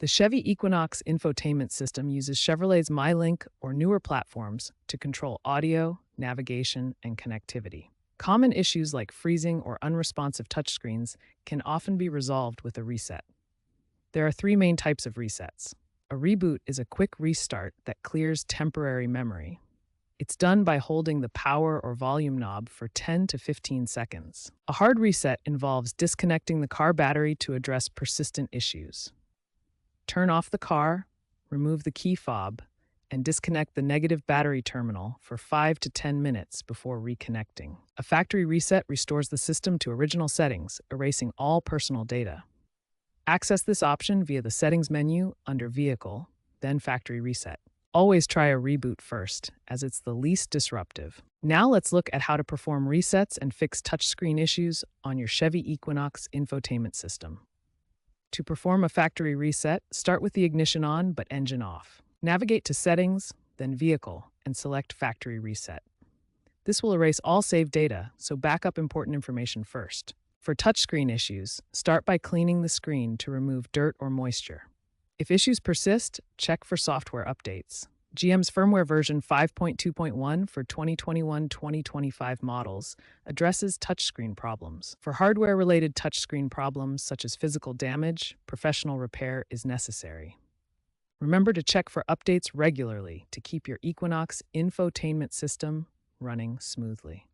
The Chevy Equinox Infotainment system uses Chevrolet's MyLink or newer platforms to control audio, navigation, and connectivity. Common issues like freezing or unresponsive touchscreens can often be resolved with a reset. There are three main types of resets. A reboot is a quick restart that clears temporary memory. It's done by holding the power or volume knob for 10 to 15 seconds. A hard reset involves disconnecting the car battery to address persistent issues. Turn off the car, remove the key fob, and disconnect the negative battery terminal for 5 to 10 minutes before reconnecting. A factory reset restores the system to original settings, erasing all personal data. Access this option via the Settings menu under Vehicle, then Factory Reset. Always try a reboot first, as it's the least disruptive. Now let's look at how to perform resets and fix touchscreen issues on your Chevy Equinox infotainment system. To perform a factory reset, start with the ignition on but engine off. Navigate to Settings, then Vehicle, and select Factory Reset. This will erase all saved data, so back up important information first. For touchscreen issues, start by cleaning the screen to remove dirt or moisture. If issues persist, check for software updates. GM's firmware version 5.2.1 for 2021-2025 models addresses touchscreen problems. For hardware-related touchscreen problems such as physical damage, professional repair is necessary. Remember to check for updates regularly to keep your Equinox infotainment system running smoothly.